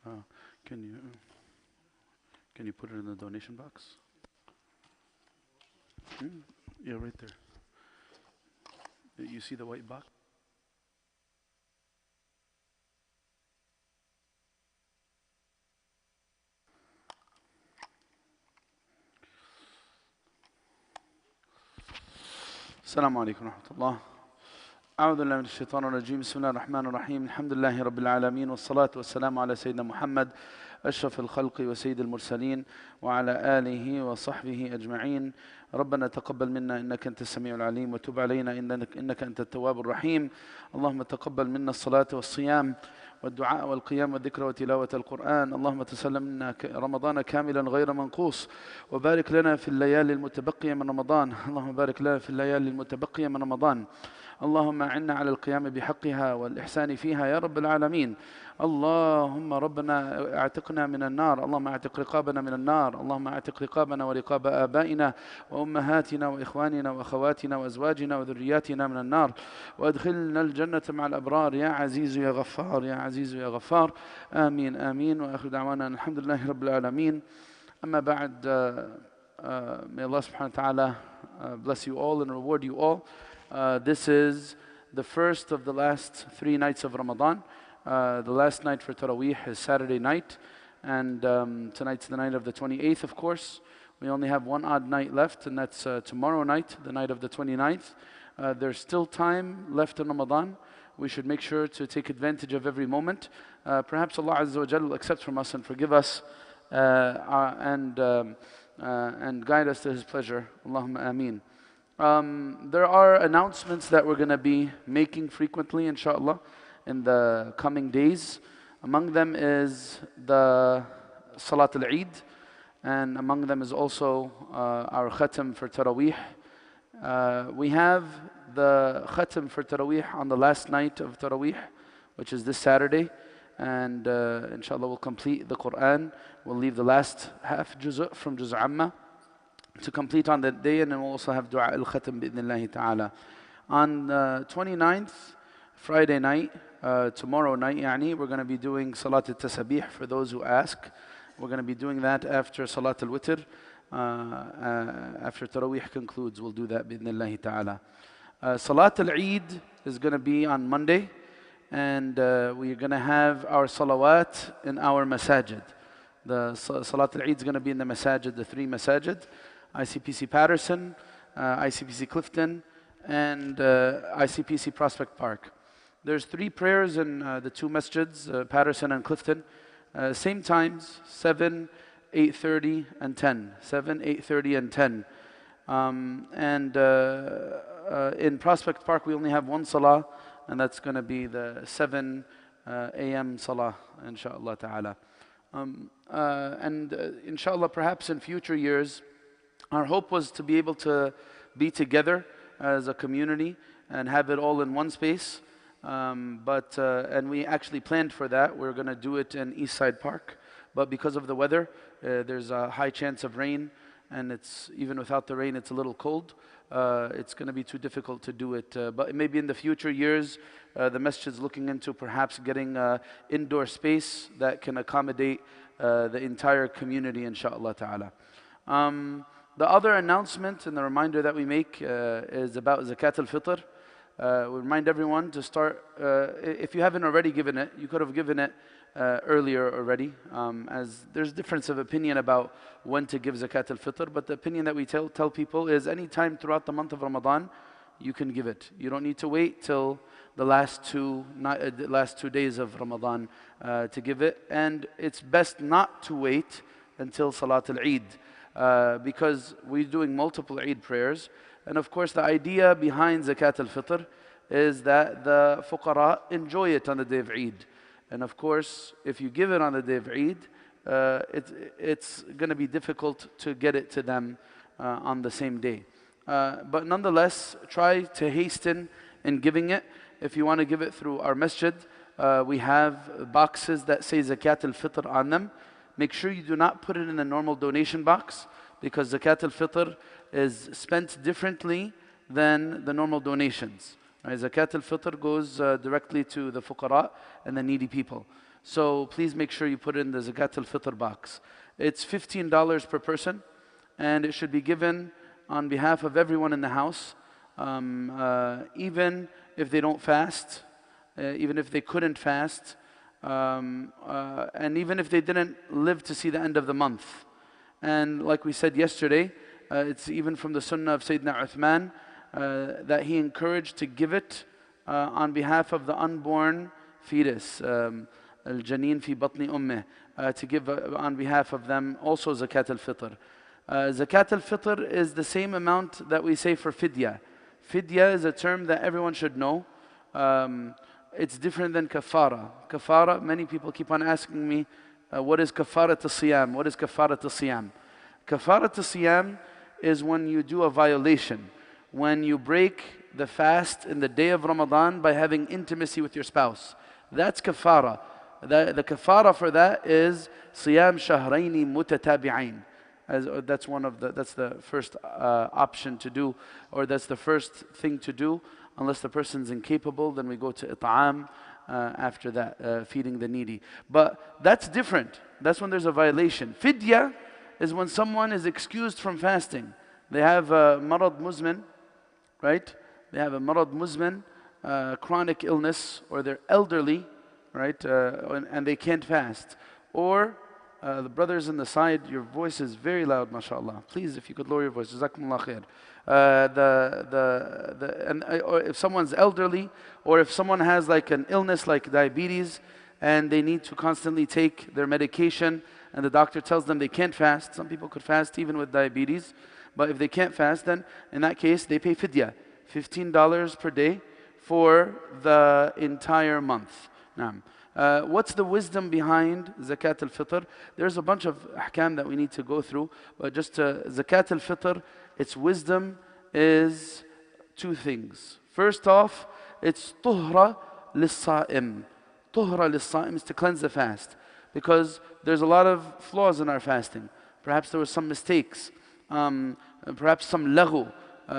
Uh, can you can you put it in the donation box? Yeah, right there. You see the white box? السلام عليكم ورحمة الله. أعوذ بالله من الشيطان الرجيم. بسم الله الرحمن الرحيم. الحمد لله رب العالمين والصلاة والسلام على سيدنا محمد أشرف الخلق وسيد المرسلين وعلى آله وصحبه أجمعين. ربنا تقبل منا إنك أنت السميع العليم وتب علينا إنك أنت التواب الرحيم. اللهم تقبل منا الصلاة والصيام والدعاء والقيام والذكر وتلاوة القرآن. اللهم تسلم منا رمضان كاملا غير منقوص وبارك لنا في الليالي المتبقية من رمضان. اللهم بارك لنا في الليالي المتبقية من رمضان. اللهم أعنا على القيام بحقها والإحسان فيها يا رب العالمين. اللهم ربنا اعتقنا من النار. اللهم اعتق رقابنا من النار. اللهم اعتق رقابنا ورقاب آبائنا وأمهاتنا وإخواننا وأخواتنا وأزواجنا وذرياتنا من النار وأدخلنا الجنة مع الأبرار يا عزيز يا غفار يا عزيز يا غفار. آمين آمين. وآخر دعوانا الحمد لله رب العالمين. أما بعد, may Allah subhanahu wa ta'ala bless you all and reward you all. This is the first of the last 3 nights of Ramadan. The last night for Taraweeh is Saturday night, and tonight's the night of the 28th, of course. We only have one odd night left, and that's tomorrow night, the night of the 29th. There's still time left in Ramadan. We should make sure to take advantage of every moment. Perhaps Allah Azza wa Jalla will accept from us and forgive us and guide us to His pleasure. Allahumma ameen. There are announcements that we're going to be making frequently, inshallah, in the coming days. Among them is the Salat al-Eid, and among them is also our Khatam for Taraweeh. We have the Khatam for Taraweeh on the last night of Taraweeh, which is this Saturday, and inshallah we'll complete the Quran. We'll leave the last half juz' from Juz' Amma to complete on that day, and then we'll also have Dua al-Khatam bi'idhnillahi ta'ala. On the 29th, Friday night, tomorrow night, we're going to be doing Salat al-Tasabih for those who ask. We're going to be doing that after Salat al-Witr. After Taraweeh concludes, we'll do that bi'idhnillahi ta'ala. Salat al-Eid is going to be on Monday, and we're going to have our salawat in our masajid. The Salat al-Eid is going to be in the masajid, the 3 masajid. ICPC Patterson, ICPC-Clifton, and ICPC Prospect Park. There's 3 prayers in the 2 masjids, Patterson and Clifton. Same times, 7, 8:30, and 10. 7, 8:30, and 10. In Prospect Park, we only have 1 salah, and that's going to be the 7 a.m. salah, inshaAllah ta'ala. Inshallah, perhaps in future years, our hope was to be able to be together as a community and have it all in one space. And we actually planned for that. We're going to do it in Eastside Park. But because of the weather, there's a high chance of rain. And even without the rain, it's a little cold. It's going to be too difficult to do it. But maybe in the future years, the masjid's looking into perhaps getting an indoor space that can accommodate the entire community, inshaAllah ta'ala. The other announcement and the reminder that we make is about Zakat al-Fitr. We remind everyone to start, if you haven't already given it, you could have given it earlier already, as there's difference of opinion about when to give Zakat al-Fitr, but the opinion that we tell people is any time throughout the month of Ramadan, you can give it. You don't need to wait till the last 2 days of Ramadan to give it, and it's best not to wait until Salat al-Eid. Because we're doing multiple Eid prayers. And of course the idea behind Zakat al-Fitr is that the fuqara enjoy it on the day of Eid. And of course, if you give it on the day of Eid, it's going to be difficult to get it to them on the same day. But nonetheless, try to hasten in giving it. If you want to give it through our masjid, we have boxes that say Zakat al-Fitr on them. Make sure you do not put it in a normal donation box, because Zakat al-Fitr is spent differently than the normal donations. Right? Zakat al-Fitr goes directly to the fuqara and the needy people. So please make sure you put it in the Zakat al-Fitr box. It's $15 per person, and it should be given on behalf of everyone in the house, even if they don't fast, even if they couldn't fast, and even if they didn't live to see the end of the month. And like we said yesterday, it's even from the sunnah of Sayyidina Uthman that he encouraged to give it on behalf of the unborn fetus, al-janeen fi batni ummih, to give on behalf of them also zakat al-fitr. Zakat al-fitr is the same amount that we say for fidya. Fidya is a term that everyone should know. It's different than kafara. Kafara, many people keep on asking me, what is kafarat al-siyam? What is kafarat al-siyam? Kafarat al-siyam is when you do a violation, when you break the fast in the day of Ramadan by having intimacy with your spouse. That's kafara. The kafara for that is siyam shahrayni mutatabi'ain. That's the first option to do, or that's the first thing to do. Unless the person's incapable, then we go to it'am after that, feeding the needy. But that's different. That's when there's a violation. Fidya is when someone is excused from fasting. They have a marad muzmin, right? They have a marad muzmin, chronic illness, or they're elderly, right? And they can't fast. Or the brothers on the side, your voice is very loud, mashallah. Please, if you could lower your voice, jazakumullah khair. Or if someone's elderly, or if someone has like an illness like diabetes, and they need to constantly take their medication, and the doctor tells them they can't fast. Some people could fast even with diabetes, but if they can't fast, then in that case they pay fidya, $15 per day for the entire month. Now, what's the wisdom behind zakat al-fitr? There's a bunch of ahkam that we need to go through, but just zakat al-fitr, its wisdom is two things. First off, it's tuhra lis-sa'im. Tuhra lis-sa'im is to cleanse the fast, because there's a lot of flaws in our fasting. Perhaps there were some mistakes, perhaps some laghu,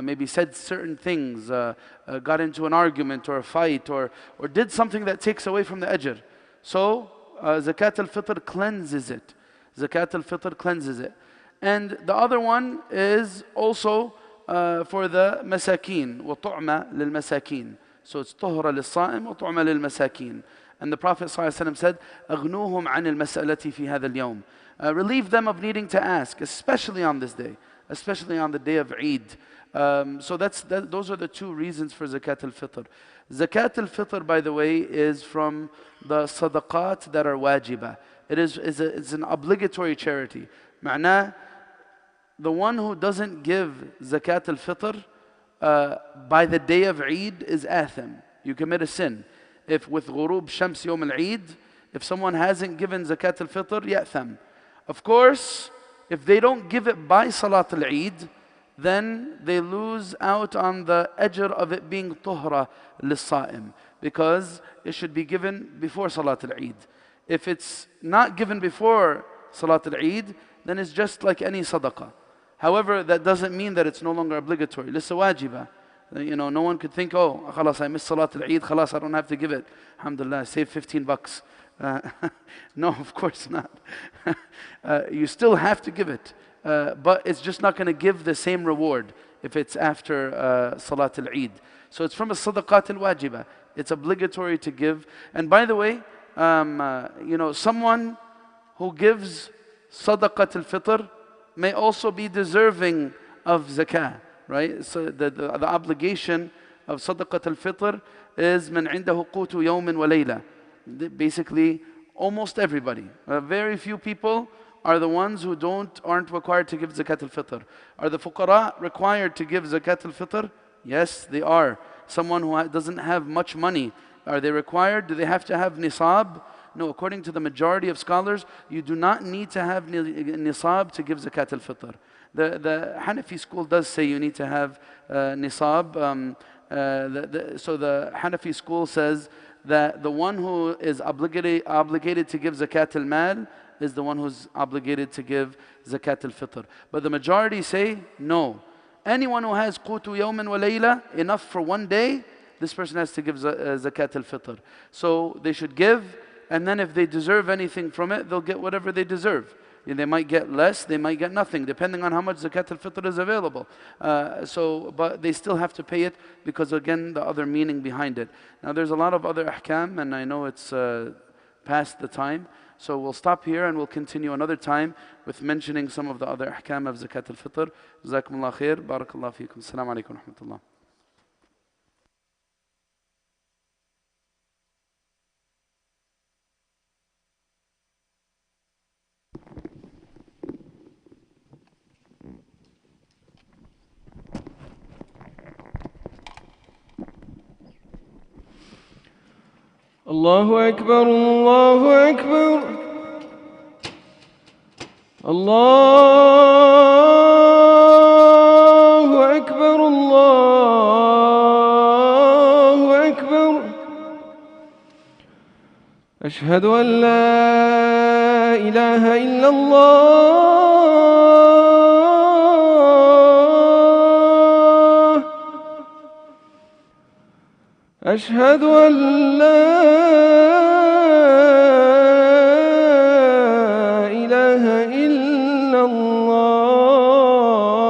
maybe said certain things, got into an argument or a fight, or did something that takes away from the ajr. So zakat al-fitr cleanses it. Zakat al-fitr cleanses it. And the other one is also for the masakin, وَطُعْمَ لِلْمَسَاكِينَ. So it's طُهْرَ لِلصَّائِمِ وَطُعْمَ لِلْمَسَاكِينَ. And the Prophet ﷺ said, أَغْنُوهُمْ عَنِ الْمَسْأَلَةِ فِي هَذَا الْيَوْمِ. Relieve them of needing to ask, especially on this day, especially on the day of Eid. So those are the two reasons for zakat al-fitr. Zakat al-fitr, by the way, is from the sadaqat that are wajibah. It's an obligatory charity. Ma'na, the one who doesn't give zakat al-fitr by the day of Eid is athim. You commit a sin. If with ghurub shams yawm al-Eid, if someone hasn't given zakat al-fitr, ya'tham. Of course, if they don't give it by salat al-Eid, then they lose out on the ajr of it being tuhra lis-sa'im, because it should be given before salat al-Eid. If it's not given before salat al-Eid, then it's just like any sadaqah. However, that doesn't mean that it's no longer obligatory. Lissa wajibah. No one could think, oh, khalas, I missed Salat al-Eid, khalas, I don't have to give it. Alhamdulillah, save $15. No, of course not. You still have to give it. But it's just not going to give the same reward if it's after Salat al-Eid. So it's from a sadaqat al-wajibah. It's obligatory to give. And by the way, someone who gives sadaqat al-fitr may also be deserving of zakah. Right? So the obligation of sadaqat al-fitr is man indahu qutu yawmin wa layla. Basically, almost everybody. Very few people are the ones who aren't required to give zakat al-fitr. Are the fuqara required to give zakat al-fitr? Yes, they are. Someone who doesn't have much money, are they required? Do they have to have nisab? No, according to the majority of scholars, you do not need to have nisab to give zakat al-fitr. The Hanafi school does say you need to have nisab. So the Hanafi school says that the one who is obligated to give zakat al-mal is the one who's obligated to give zakat al-fitr. But the majority say no. Anyone who has qutu yawmin wa layla, enough for one day, this person has to give zakat al-fitr. So they should give, and then if they deserve anything from it, they'll get whatever they deserve. They might get less, they might get nothing, depending on how much zakat al-fitr is available. But they still have to pay it because, again, the other meaning behind it. Now, there's a lot of other ahkam, and I know it's past the time. So we'll stop here and we'll continue another time with mentioning some of the other ahkam of zakat al-fitr. Jazakumullah khair. Barakallahu feekum. Assalamu alaikum wa rahmatullah. الله أكبر الله أكبر الله أكبر الله أكبر أشهد أن لا إله إلا الله أشهد أن لا